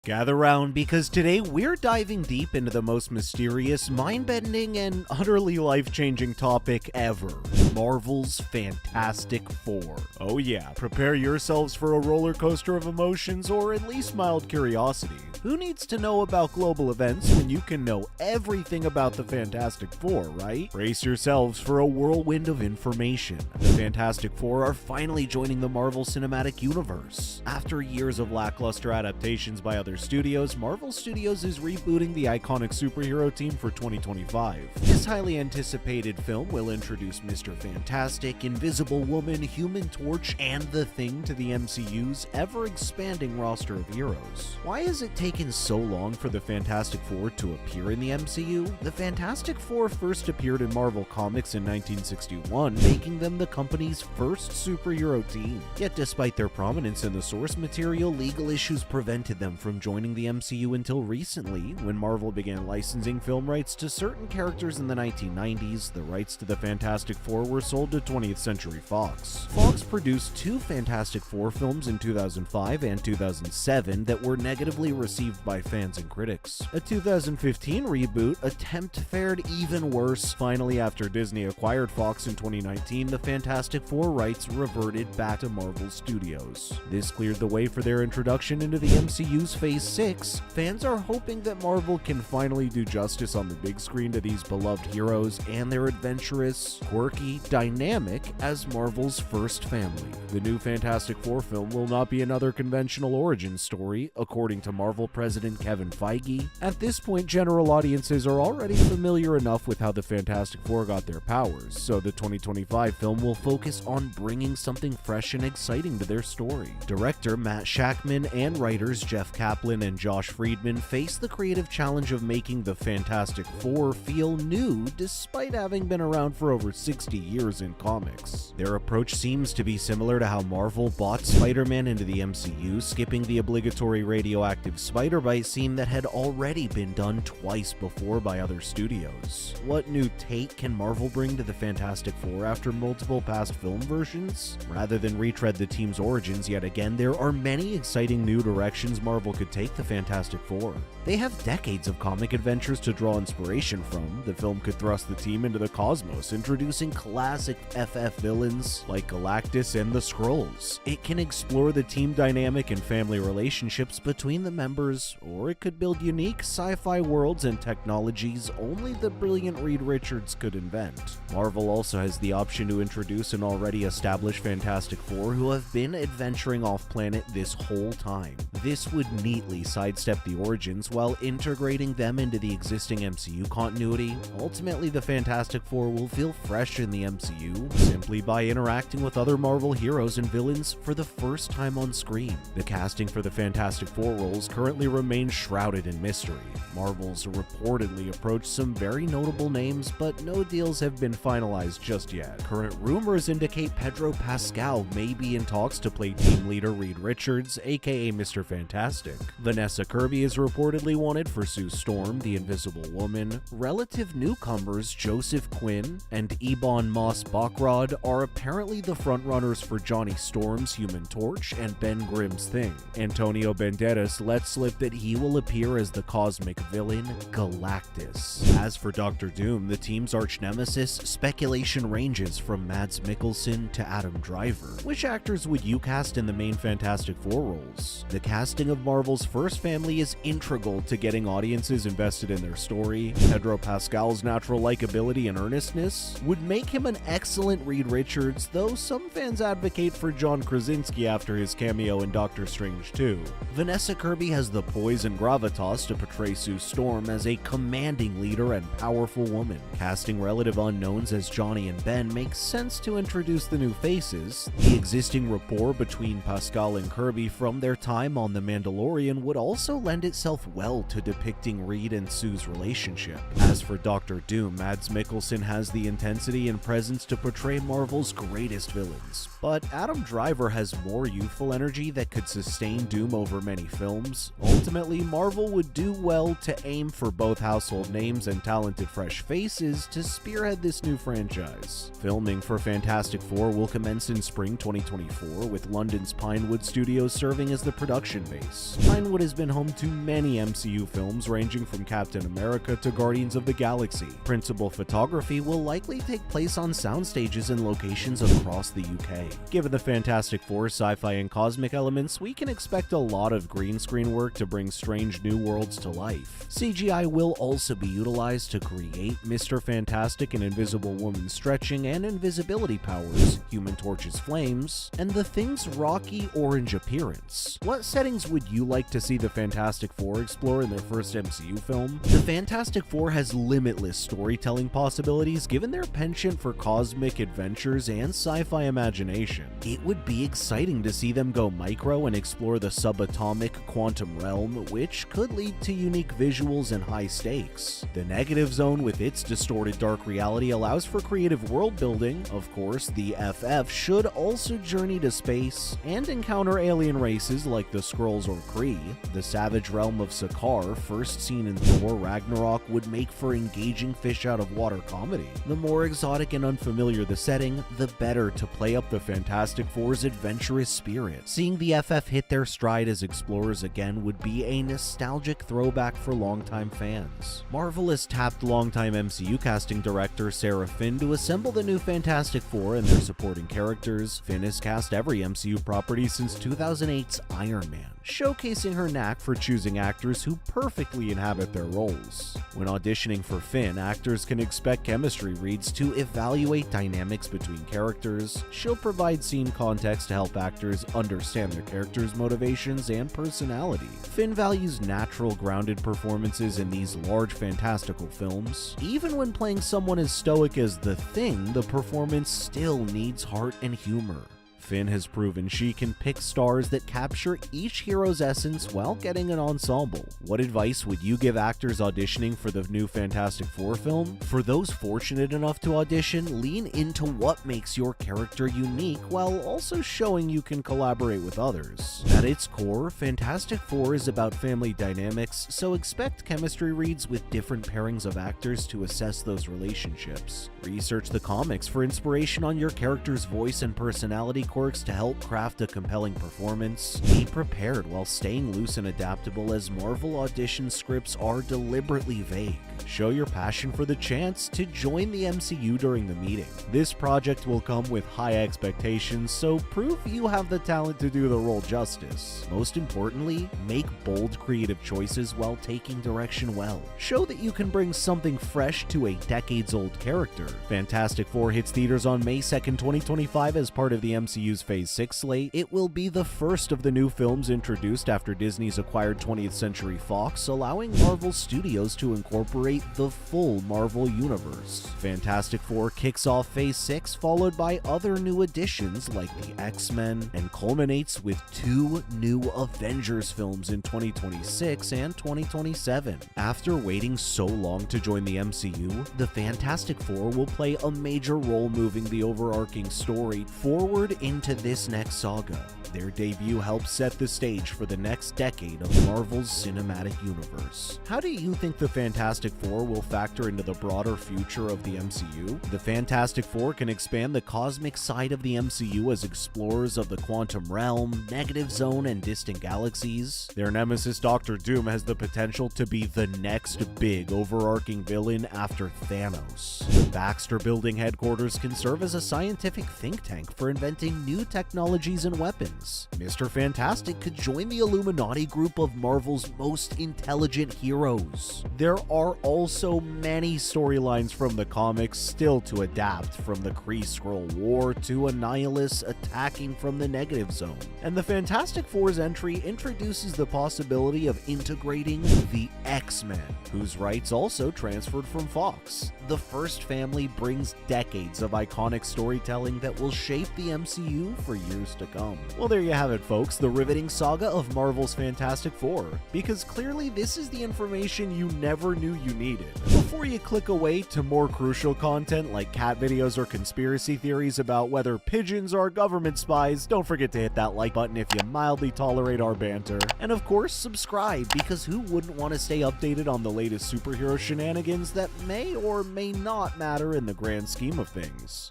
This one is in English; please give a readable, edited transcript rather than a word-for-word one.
Gather round because today we're diving deep into the most mysterious, mind-bending, and utterly life-changing topic ever. Marvel's Fantastic Four. Oh yeah, prepare yourselves for a roller coaster of emotions or at least mild curiosity. Who needs to know about global events when you can know everything about the Fantastic Four, right? Brace yourselves for a whirlwind of information. The Fantastic Four are finally joining the Marvel Cinematic Universe. After years of lackluster adaptations by other studios, Marvel Studios is rebooting the iconic superhero team for 2025. This highly anticipated film will introduce Mr. Fantastic, Invisible Woman, Human Torch, and The Thing to the MCU's ever-expanding roster of heroes. Why has it taken so long for the Fantastic Four to appear in the MCU? The Fantastic Four first appeared in Marvel Comics in 1961, making them the company's first superhero team. Yet despite their prominence in the source material, legal issues prevented them from joining the MCU until recently, when Marvel began licensing film rights to certain characters in the 1990s. The rights to the Fantastic Four were sold to 20th Century Fox. Fox produced two Fantastic Four films in 2005 and 2007 that were negatively received by fans and critics. A 2015 reboot attempt fared even worse. Finally, after Disney acquired Fox in 2019, the Fantastic Four rights reverted back to Marvel Studios. This cleared the way for their introduction into the MCU's Phase 6. Fans are hoping that Marvel can finally do justice on the big screen to these beloved heroes and their adventurous, quirky dynamic as Marvel's first family. The new Fantastic Four film will not be another conventional origin story, according to Marvel president Kevin Feige. At this point, general audiences are already familiar enough with how the Fantastic Four got their powers, so the 2025 film will focus on bringing something fresh and exciting to their story. Director Matt Shakman and writers Jeff Kaplan and Josh Friedman face the creative challenge of making the Fantastic Four feel new despite having been around for over 60 years in comics. Their approach seems to be similar to how Marvel bought Spider-Man into the MCU, skipping the obligatory radioactive spider bite scene that had already been done twice before by other studios. What new take can Marvel bring to the Fantastic Four after multiple past film versions? Rather than retread the team's origins yet again, there are many exciting new directions Marvel could take the Fantastic Four. They have decades of comic adventures to draw inspiration from. The film could thrust the team into the cosmos, introducing classic FF villains like Galactus and the Skrulls. It can explore the team dynamic and family relationships between the members, or it could build unique sci-fi worlds and technologies only the brilliant Reed Richards could invent. Marvel also has the option to introduce an already established Fantastic Four who have been adventuring off-planet this whole time. This would neatly sidestep the origins while integrating them into the existing MCU continuity. Ultimately, the Fantastic Four will feel fresh in the MCU simply by interacting with other Marvel heroes and villains for the first time on screen. The casting for the Fantastic Four roles currently remains shrouded in mystery. Marvel's reportedly approached some very notable names, but no deals have been finalized just yet. Current rumors indicate Pedro Pascal may be in talks to play team leader Reed Richards, aka Mr. Fantastic. Vanessa Kirby is reportedly wanted for Sue Storm, the Invisible Woman. Relative newcomers Joseph Quinn and Ebon Moss-Bachrach are apparently the frontrunners for Johnny Storm's Human Torch and Ben Grimm's Thing. Antonio Banderas let slip that he will appear as the cosmic villain Galactus. As for Doctor Doom, the team's arch-nemesis, speculation ranges from Mads Mikkelsen to Adam Driver. Which actors would you cast in the main Fantastic Four roles? The casting of Marvel's first family is integral to getting audiences invested in their story. Pedro Pascal's natural likability and earnestness would make him an excellent Reed Richards, though some fans advocate for John Krasinski after his cameo in Doctor Strange 2. Vanessa Kirby has the poise and gravitas to portray Sue Storm as a commanding leader and powerful woman. Casting relative unknowns as Johnny and Ben makes sense to introduce the new faces. The existing rapport between Pascal and Kirby from their time on The Mandalorian would also lend itself well to depicting Reed and Sue's relationship. As for Doctor Doom, Mads Mikkelsen has the intensity and presence presence to portray Marvel's greatest villains, but Adam Driver has more youthful energy that could sustain Doom over many films. Ultimately, Marvel would do well to aim for both household names and talented fresh faces to spearhead this new franchise. Filming for Fantastic Four will commence in spring 2024, with London's Pinewood Studios serving as the production base. Pinewood has been home to many MCU films ranging from Captain America to Guardians of the Galaxy. Principal photography will likely take place on sound stages in locations across the UK. Given the Fantastic Four sci-fi and cosmic elements, we can expect a lot of green screen work to bring strange new worlds to life. CGI will also be utilized to create Mr. Fantastic and Invisible Woman's stretching and invisibility powers, Human Torch's flames, and the Thing's rocky orange appearance. What settings would you like to see the Fantastic Four explore in their first MCU film? The Fantastic Four has limitless storytelling possibilities given their penchant for cosmic adventures and sci-fi imagination. It would be exciting to see them go micro and explore the subatomic quantum realm, which could lead to unique visuals and high stakes. The Negative Zone, with its distorted dark reality, allows for creative world building. Of course, the FF should also journey to space and encounter alien races like the Skrulls or Kree. The savage realm of Sakaar, first seen in Thor Ragnarok, would make for engaging fish-out-of-water comedy. The more exotic and unfamiliar the setting, the better to play up the Fantastic Four's adventurous spirit. Seeing the FF hit their stride as explorers again would be a nostalgic throwback for longtime fans. Marvel has tapped longtime MCU casting director Sarah Finn to assemble the new Fantastic Four and their supporting characters. Finn has cast every MCU property since 2008's Iron Man, showcasing her knack for choosing actors who perfectly inhabit their roles. When auditioning for Finn, actors can expect chemistry reads to evaluate dynamics between characters. She'll provide scene context to help actors understand their characters' motivations and personality. Finn values natural, grounded performances in these large, fantastical films. Even when playing someone as stoic as the Thing, the performance still needs heart and humor. Finn has proven she can pick stars that capture each hero's essence while getting an ensemble. What advice would you give actors auditioning for the new Fantastic Four film? For those fortunate enough to audition, lean into what makes your character unique while also showing you can collaborate with others. At its core, Fantastic Four is about family dynamics, so expect chemistry reads with different pairings of actors to assess those relationships. Research the comics for inspiration on your character's voice and personality quirks to help craft a compelling performance. Be prepared while staying loose and adaptable, as Marvel audition scripts are deliberately vague. Show your passion for the chance to join the MCU during the meeting. This project will come with high expectations, so prove you have the talent to do the role justice. Most importantly, make bold creative choices while taking direction well. Show that you can bring something fresh to a decades-old character. Fantastic Four hits theaters on May 2nd, 2025 as part of the MCU's Phase 6 slate. It will be the first of the new films introduced after Disney's acquired 20th Century Fox, allowing Marvel Studios to incorporate the full Marvel universe. Fantastic Four kicks off Phase 6, followed by other new additions like the X-Men, and culminates with 2 new Avengers films in 2026 and 2027. After waiting so long to join the MCU, the Fantastic Four will play a major role moving the overarching story forward into this next saga. Their debut helps set the stage for the next decade of Marvel's cinematic universe. How do you think the Fantastic Four will factor into the broader future of the MCU? The Fantastic Four can expand the cosmic side of the MCU as explorers of the quantum realm, Negative Zone, and distant galaxies. Their nemesis Doctor Doom has the potential to be the next big overarching villain after Thanos. The Baxter Building headquarters can serve as a scientific think tank for inventing new technologies and weapons. Mr. Fantastic could join the Illuminati group of Marvel's most intelligent heroes. There are also many storylines from the comics still to adapt, from the Kree-Skrull War to Annihilus attacking from the Negative Zone. And the Fantastic Four's entry introduces the possibility of integrating the X-Men, whose rights also transferred from Fox. The first family brings decades of iconic storytelling that will shape the MCU MCU for years to come. Well, there you have it, folks, the riveting saga of Marvel's Fantastic Four, because clearly this is the information you never knew you needed. Before you click away to more crucial content like cat videos or conspiracy theories about whether pigeons are government spies, don't forget to hit that like button if you mildly tolerate our banter. And of course, subscribe, because who wouldn't want to stay updated on the latest superhero shenanigans that may or may not matter in the grand scheme of things.